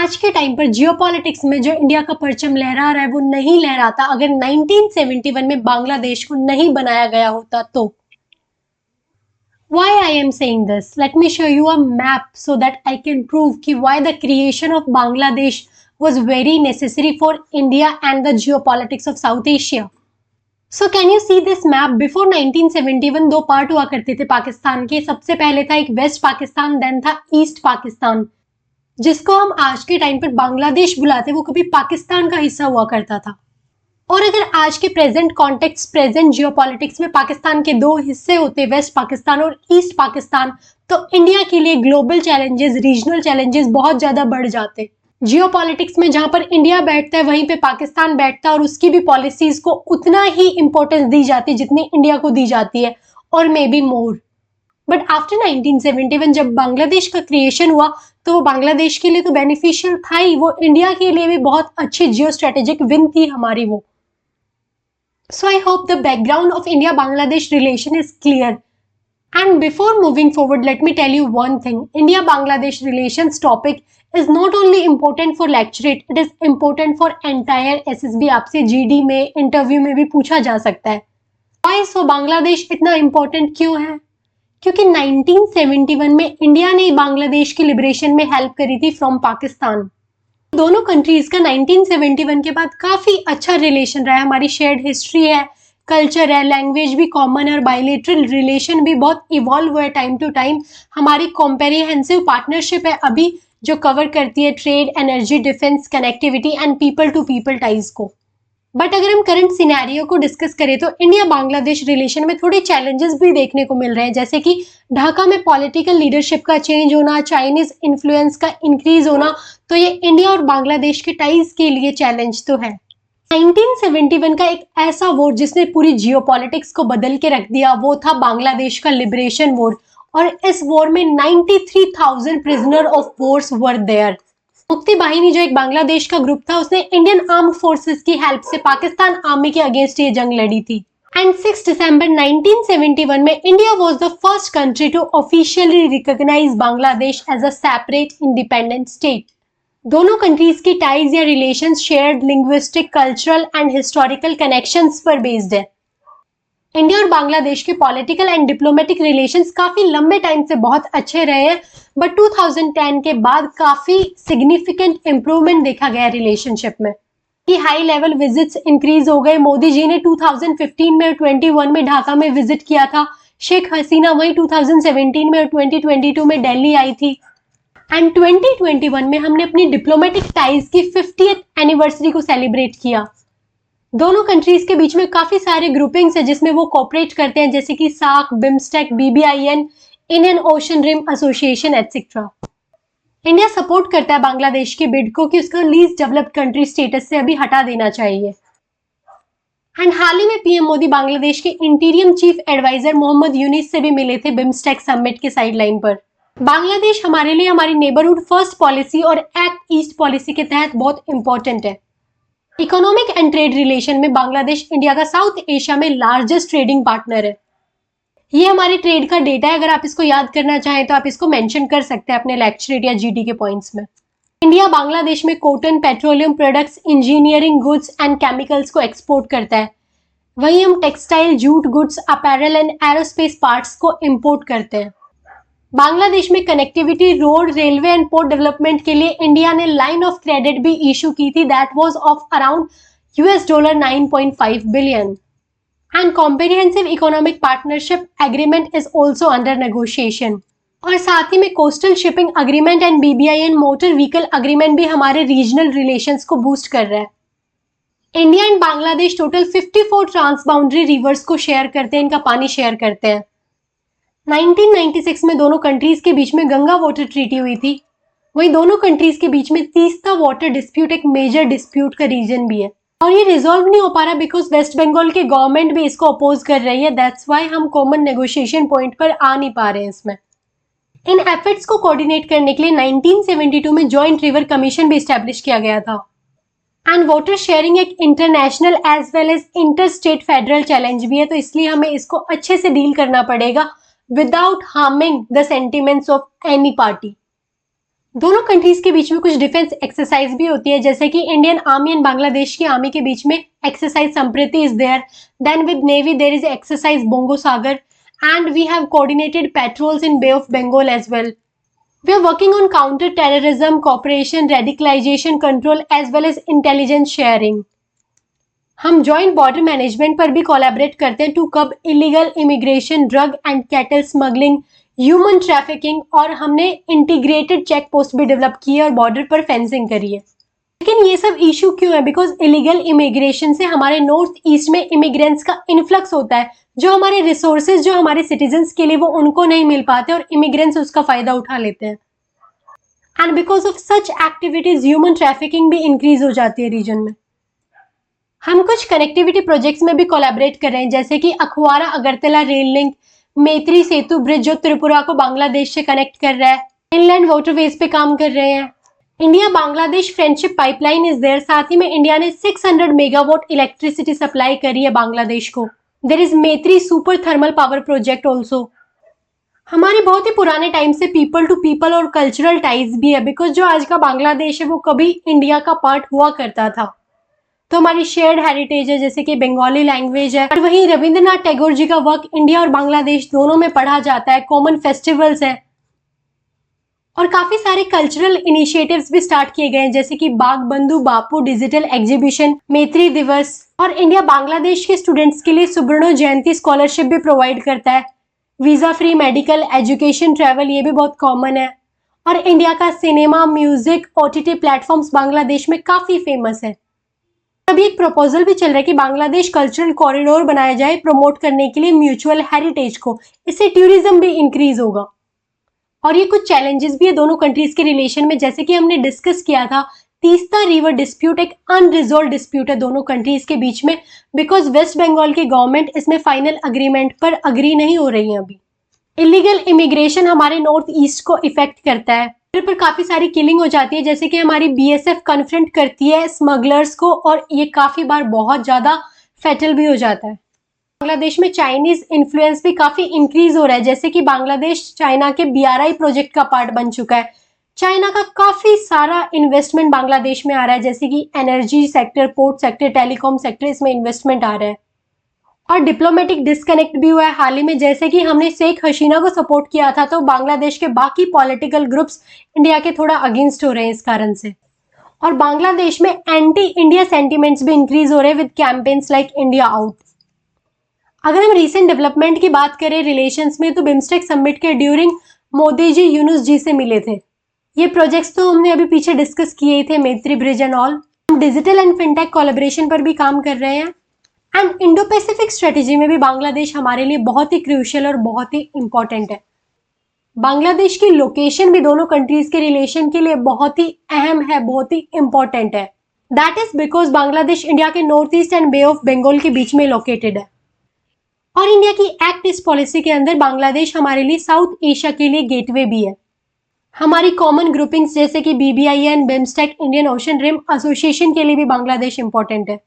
आज के टाइम पर जियोपॉलिटिक्स में जो इंडिया का परचम लहरा रहा है वो नहीं लहराता अगर 1971 में बांग्लादेश को नहीं बनाया गया होता तो। Why I am saying this? Let me show you a map so that I can prove कि why the creation of Bangladesh was very necessary for India and the geopolitics of South Asia. So can you see this map? Before 1971 दो part हुआ करते थे पाकिस्तान के। सबसे पहले था एक वेस्ट पाकिस्तान, देन था ईस्ट पाकिस्तान, जिसको हम आज के टाइम पर बांग्लादेश बुलाते, वो कभी पाकिस्तान का हिस्सा हुआ करता था। और अगर आज के प्रेजेंट कॉन्टेक्स्ट, प्रेजेंट जियोपॉलिटिक्स में पाकिस्तान के दो हिस्से होते, वेस्ट पाकिस्तान और ईस्ट पाकिस्तान, तो इंडिया के लिए ग्लोबल चैलेंजेस, रीजनल चैलेंजेस बहुत ज्यादा बढ़ जाते। जियोपॉलिटिक्स में जहां पर इंडिया बैठता है वहीं पे पाकिस्तान बैठता है और उसकी भी पॉलिसीज को उतना ही इंपॉर्टेंस दी जाती है जितनी इंडिया को दी जाती है, और may be more. But after 1971 जब बांग्लादेश का क्रिएशन हुआ तो वो बांग्लादेश के लिए तो बेनिफिशियल था ही, वो इंडिया के लिए भी बहुत अच्छी जियो स्ट्रेटेजिक विन थी हमारी वो। So I hope the background of India-Bangladesh relation is clear. And before moving forward, let me tell you one thing. India-Bangladesh relations topic is not only important for lecturate, it is important for entire SSB. आपसे GD में, interview में भी पूछा जा सकता है। Why so Bangladesh इतना important क्यों है? क्योंकि 1971 में इंडिया ने बांग्लादेश की लिबरेशन में हेल्प करी थी फ्रॉम पाकिस्तान। दोनों कंट्रीज का 1971 के बाद काफी अच्छा रिलेशन रहा है। हमारी शेयर्ड हिस्ट्री है, कल्चर है, लैंग्वेज भी कॉमन है और बायलैटरल रिलेशन भी बहुत इवॉल्व हुआ है टाइम टू टाइम। हमारी कॉम्प्रिहेंसिव पार्टनरशिप है अभी जो कवर करती है trade, energy, defence, connectivity and people to people ties को। बट अगर हम करंट सिनेरियो को डिस्कस करें तो इंडिया बांग्लादेश रिलेशन में थोड़े चैलेंजेस भी देखने को मिल रहे हैं, जैसे कि ढाका में पॉलिटिकल लीडरशिप का चेंज होना, चाइनीज इन्फ्लुएंस का इंक्रीज होना, तो ये इंडिया और बांग्लादेश के टाइज के लिए चैलेंज तो है। 1971 का एक ऐसा वॉर जिसने पूरी जियोपॉलिटिक्स को बदल के रख दिया, वो था बांग्लादेश का लिबरेशन वॉर। और इस वॉर में 93,000 prisoner of wars were there. Mukti Bahini जो एक बांग्लादेश का ग्रुप था, उसने इंडियन आर्म्ड फोर्सेस की हेल्प से पाकिस्तान आर्मी के अगेंस्ट ये जंग लड़ी थी। एंड 6 दिसंबर 1971 में India was the first country to officially recognise Bangladesh as a separate independent state. दोनों कंट्रीज की टाइज या relations shared linguistic, cultural and historical connections पर बेस्ड है। इंडिया और बांग्लादेश के पॉलिटिकल एंड डिप्लोमेटिक रिलेशंस काफी लंबे टाइम से बहुत अच्छे रहे हैं, बट 2010 के बाद काफी सिग्निफिकेंट इंप्रूवमेंट देखा गया रिलेशनशिप में कि हाई लेवल विजिट्स इंक्रीज हो गए। मोदी जी ने 2015 में और 21 में ढाका में विजिट किया था। शेख हसीना वही 2017 में और 2022 में दिल्ली आई थी। एंड 2021 में हमने अपनी डिप्लोमेटिक टाइज की 50th एनिवर्सरी को सेलिब्रेट किया। दोनों कंट्रीज के बीच में काफी सारे ग्रुपिंग्स है जिसमें वो कोऑपरेट करते हैं, जैसे कि SAARC, BIMSTEC, BBIN, Indian ocean rim association etcetera. India support करता है बांग्लादेश की बिड को कि उसका लीस्ट डेवलप्ड कंट्री स्टेटस से अभी हटा देना चाहिए। एंड हाल ही में पीएम मोदी बांग्लादेश के interim chief adviser Mohammad Yunus से भी मिले थे बिम्स्टेक समिट के साइडलाइन पर। बांग्लादेश हमारे लिए हमारी नेबरहुड फर्स्ट पॉलिसी और एक्ट ईस्ट पॉलिसी के तहत बहुत इंपॉर्टेंट है। इकोनॉमिक एंड ट्रेड रिलेशन में बांग्लादेश इंडिया का साउथ एशिया में लार्जेस्ट ट्रेडिंग पार्टनर है। ये हमारे ट्रेड का डेटा है, अगर आप इसको याद करना चाहें तो आप इसको मेंशन कर सकते हैं अपने लेक्चरेट या GD के पॉइंट्स में। इंडिया बांग्लादेश में cotton, petroleum products, engineering goods and chemicals को एक्सपोर्ट करता है। वहीं हम textile, jute goods, apparel and aerospace parts को इम्पोर्ट करते हैं। बांग्लादेश में connectivity, road, railway and port development के लिए इंडिया ने लाइन ऑफ क्रेडिट भी इशू की थी, that was of around $9.5 billion. And comprehensive economic partnership agreement is also under negotiation. और साथ ही में coastal shipping agreement and BBIN motor vehicle agreement भी हमारे रीजनल रिलेशंस को बूस्ट कर रहा है। India and Bangladesh total 54 transboundary reverse को शेयर करते हैं, इनका पानी शेयर करते हैं। 1996 में दोनों कंट्रीज के बीच में गंगा वाटर ट्रीटी हुई थी। वहीं दोनों कंट्रीज के बीच में तीस्ता वाटर डिस्प्यूट एक मेजर डिस्प्यूट का रीजन भी है और ये रिजॉल्व नहीं हो पा रहा बिकॉज वेस्ट बंगाल की गवर्नमेंट भी इसको अपोज कर रही है। दैट्स व्हाई हम कॉमन नेगोशिएशन पॉइंट पर आ नहीं पा रहे हैं इसमें। इन एफर्ट्स को कोऑर्डिनेट करने के लिए 1972 में जॉइंट रिवर कमीशन भी स्टैब्लिश किया गया था। एंड वाटर शेयरिंग एक international as well as inter state federal challenge भी है, तो इसलिए हमें इसको अच्छे से डील करना पड़ेगा without harming the sentiments of any party. दोनों कंट्रीज के बीच में कुछ डिफेंस एक्सरसाइज भी होती है, जैसे कि इंडियन आर्मी एंड बांग्लादेश की आर्मी के बीच में exercise Sampriti is there, then with navy there is exercise Bongo Sagar, and we have coordinated patrols in Bay of Bengal as well. We are working on counter-terrorism, cooperation, radicalization control as well as intelligence sharing. हम joint border management पर भी collaborate करते हैं to curb illegal immigration, drug and cattle smuggling, human trafficking, और हमने integrated check post भी develop की है और बॉर्डर पर फेंसिंग करी है. लेकिन ये सब इशू क्यों है? बिकॉज इलीगल इमिग्रेशन से हमारे नॉर्थ ईस्ट में इमिग्रेंट्स का इन्फ्लक्स होता है, जो हमारे रिसोर्सेज जो हमारे सिटीजन्स के लिए वो उनको नहीं मिल पाते और इमिग्रेंट्स उसका फायदा उठा लेते हैं. And because of such activities human trafficking भी इंक्रीज हो जाती है रीजन में. हम कुछ कनेक्टिविटी प्रोजेक्ट्स में भी कोलैबोरेट कर रहे हैं, जैसे कि अखवारा Agartala rail link, Maitri Setu bridge जो त्रिपुरा को बांग्लादेश से कनेक्ट कर रहा है, इनलैंड वाटरवेज पे काम कर रहे हैं. India Bangladesh friendship pipeline is there, साथ ही में इंडिया ने 600 मेगावाट इलेक्ट्रिसिटी सप्लाई करी है बांग्लादेश को. देयर इज मैत्री super thermal power project also. हमारी बहुत ही पुराने टाइम से पीपल टू पीपल और कल्चरल टाइज भी है, बिकॉज जो आज का बांग्लादेश है वो कभी इंडिया का पार्ट हुआ करता था. तो हमारी शेयर्ड हेरिटेज है, जैसे कि बंगाली लैंग्वेज है, और वहीं रविंद्रनाथ टैगोर जी का वर्क इंडिया और बांग्लादेश दोनों में पढ़ा जाता है. कॉमन फेस्टिवल्स है और काफी सारे कल्चरल इनिशिएटिव्स भी स्टार्ट किए गए हैं, जैसे कि बाग बंधु बापू डिजिटल एग्जीबिशन, मैत्री दिवस, और इंडिया बांग्लादेश के स्टूडेंट्स के लिए सुब्रणो जयंती स्कॉलरशिप भी प्रोवाइड करता है. Visa free medical education travel ये भी बहुत कॉमन है. और इंडिया का cinema, music, OTT platforms Bangladesh में काफी फेमस है. अभी एक प्रपोजल भी चल रहा है कि बांग्लादेश कल्चरल कॉरिडोर बनाया जाए प्रमोट करने के लिए म्यूचुअल हेरिटेज को. इससे टूरिज्म भी इंक्रीज होगा. और ये कुछ चैलेंजेस भी है दोनों कंट्रीज के रिलेशन में, जैसे कि हमने डिस्कस किया था, तीस्ता रिवर डिस्प्यूट एक अनरिजोल्व डिस्प्यूट है दोनों कंट्रीज के बीच में, बिकॉज वेस्ट बंगाल की गवर्नमेंट इसमें फाइनल अग्रीमेंट पर अग्री नहीं हो रही है अभी. इलीगल इमिग्रेशन हमारे नॉर्थ ईस्ट को इफेक्ट करता है, पर काफी सारी किलिंग हो जाती है, जैसे कि हमारी बीएसएफ कन्फ्रंट करती है स्मगलर्स को, और ये काफी बार बहुत ज्यादा फैटल भी हो जाता है. बांग्लादेश में चाइनीज इन्फ्लुएंस भी काफी इंक्रीज हो रहा है, जैसे कि बांग्लादेश चाइना के बीआरआई प्रोजेक्ट का पार्ट बन चुका है. चाइना का काफी सारा इन्वेस्टमेंट बांग्लादेश में आ रहा है, जैसे कि energy sector, port sector, telecom sector, इसमें इन्वेस्टमेंट आ रहा है. और डिप्लोमेटिक डिस्कनेक्ट भी हुआ है हाल ही में, जैसे कि हमने शेख हसीना को सपोर्ट किया था तो बांग्लादेश के बाकी पॉलिटिकल ग्रुप्स इंडिया के थोड़ा अगेंस्ट हो रहे हैं इस कारण से. और बांग्लादेश में एंटी इंडिया सेंटिमेंट्स भी इंक्रीज हो रहे हैं with campaigns like India out. अगर हम रिसेंट डेवलपमेंट की बात करें रिलेशंस में, तो बिम्स्टेक समिट के ड्यूरिंग मोदी जी यूनुस जी से मिले थे. ये प्रोजेक्ट्स तो हमने अभी पीछे डिस्कस किए थे, मैत्री ब्रिज एंड ऑल. हम डिजिटल एंड फिनटेक कोलैबोरेशन पर भी काम कर रहे हैं. एंड इंडो पैसिफिक स्ट्रेटेजी में भी बांग्लादेश हमारे लिए बहुत ही क्रूशियल और बहुत ही इंपॉर्टेंट है. बांग्लादेश की लोकेशन भी दोनों कंट्रीज के रिलेशन के लिए बहुत ही अहम है, बहुत ही इंपॉर्टेंट है. That is because Bangladesh India के north east and bay of Bengal के बीच में लोकेटेड है. और इंडिया की एक्ट ईस्ट पॉलिसी के अंदर बांग्लादेश हमारे लिए साउथ एशिया के लिए गेटवे भी है. हमारी कॉमन ग्रुपिंग्स जैसे कि BBIN, BIMSTEC, Indian ocean rim association के लिए भी बांग्लादेश इंपॉर्टेंट है.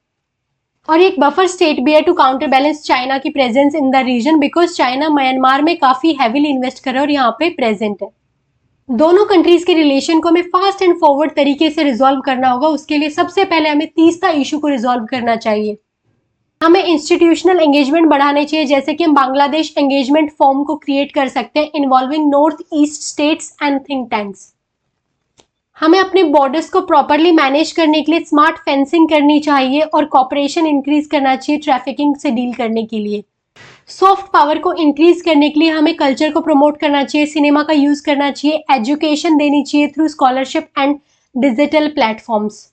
और एक बफर स्टेट भी है टू काउंटर बैलेंस चाइना की presence in the region, because China Myanmar में काफी हैवीली इन्वेस्ट कर रहा है और यहाँ पे प्रेजेंट है. दोनों कंट्रीज के रिलेशन को हमें फास्ट एंड फॉरवर्ड तरीके से रिजॉल्व करना होगा. उसके लिए सबसे पहले हमें तीसरा इशू को रिजॉल्व करना चाहिए. हमें इंस्टीट्यूशनल एंगेजमेंट बढ़ाने चाहिए, जैसे कि हम बांग्लादेश एंगेजमेंट फॉर्म को क्रिएट कर सकते हैं involving north east states and think tanks. हमें अपने बॉर्डर्स को प्रॉपरली मैनेज करने के लिए स्मार्ट फेंसिंग करनी चाहिए और कॉपरेशन इंक्रीज करना चाहिए ट्रैफिकिंग से डील करने के लिए. सॉफ्ट पावर को इंक्रीज करने के लिए हमें कल्चर को प्रमोट करना चाहिए, सिनेमा का यूज करना चाहिए, एजुकेशन देनी चाहिए through scholarship and digital platforms.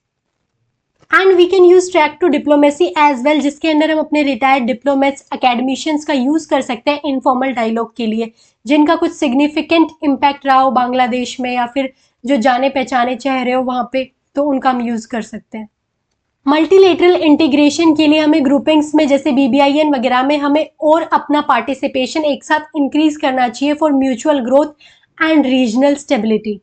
And we can use track two diplomacy as well, जिसके अंदर हम अपने रिटायर्ड डिप्लोमेट्स, अकेडमिशियंस का यूज कर सकते हैं इनफॉर्मल डायलॉग के लिए, जिनका कुछ सिग्निफिकेंट इम्पैक्ट रहा हो बांग्लादेश में या फिर जो जाने पहचाने चेहरे हो वहाँ पे, तो उनका हम यूज कर सकते हैं. मल्टीलेटरल इंटीग्रेशन के लिए हमें ग्रुपिंग्स में जैसे BBIN वगैरह में हमें और अपना पार्टिसिपेशन एक साथ इंक्रीज करना चाहिए for mutual growth and regional stability.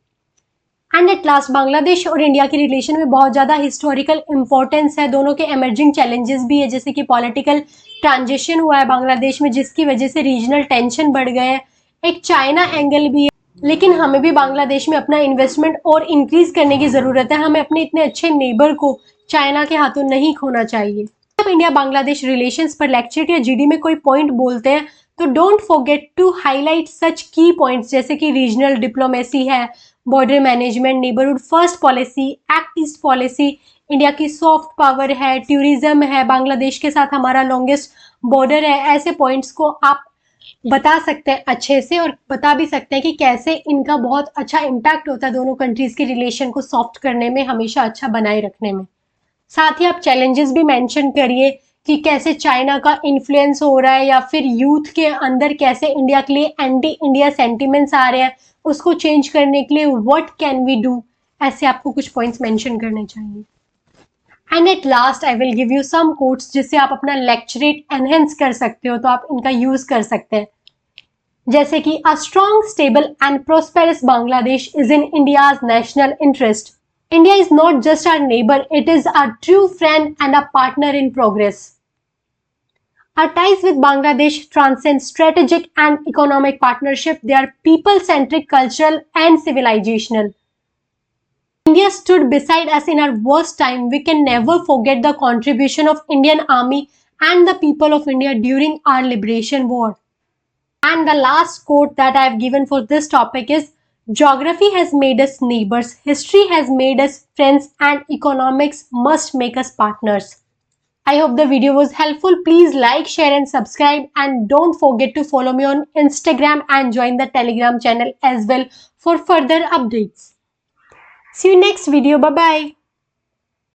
And at last Bangladesh और इंडिया के रिलेशन में बहुत ज़्यादा हिस्टोरिकल इंपॉर्टेंस है. दोनों के एमर्जिंग चैलेंजेस भी है, जैसे कि पॉलिटिकल ट्रांजिशन हुआ है बांग्लादेश में जिसकी वजह से रीजनल टेंशन बढ़ गए हैं. एक चाइना एंगल भी है लेकिन हमें भी बांग्लादेश में अपना इन्वेस्टमेंट और इंक्रीज करने की जरूरत है। हमें अपने इतने अच्छे नेबर को चाइना के हाथों नहीं खोना चाहिए। आप इंडिया बांग्लादेश रिलेशंस पर लेक्चर या जीडी में कोई पॉइंट बोलते हैं तो डोंट फॉरगेट टू हाईलाइट सच की पॉइंट्स, जैसे कि रीजनल डिप्लोमेसी है, border management, neighbourhood first policy, act east policy, India की सॉफ्ट पावर है, टूरिज्म है, बांग्लादेश के साथ हमारा लॉन्गेस्ट बॉर्डर है। ऐसे पॉइंट्स को आप बता सकते हैं अच्छे से, और बता भी सकते हैं कि कैसे इनका बहुत अच्छा इम्पैक्ट होता है दोनों कंट्रीज के रिलेशन को सॉफ्ट करने में, हमेशा अच्छा बनाए रखने में। साथ ही आप चैलेंजेस भी मेंशन करिए कि कैसे चाइना का इन्फ्लुएंस हो रहा है, या फिर यूथ के अंदर कैसे इंडिया के लिए एंटी इंडिया सेंटिमेंट्स आ रहे हैं, उसको चेंज करने के लिए व्हाट कैन वी डू। ऐसे आपको कुछ पॉइंट्स मेंशन करने चाहिए। And at last I will give you some quotes जिससे आप अपना लेक्चरेट एनहेंस कर सकते हो, तो आप इनका यूज कर सकते हैं। जैसे कि a strong, stable and prosperous Bangladesh is in India's national interest. India is not just our neighbor, it is our true friend and a partner in progress. Our ties with Bangladesh transcend strategic and economic partnership. They are people-centric, cultural and civilizational. India stood beside us in our worst time. We can never forget the contribution of Indian Army and the people of India during our liberation war. And the last quote that I have given for this topic is, geography has made us neighbors, history has made us friends, and economics must make us partners. I hope the video was helpful. Please like, share and subscribe, and don't forget to follow me on Instagram and join the Telegram channel as well for further updates. See you next video. Bye bye.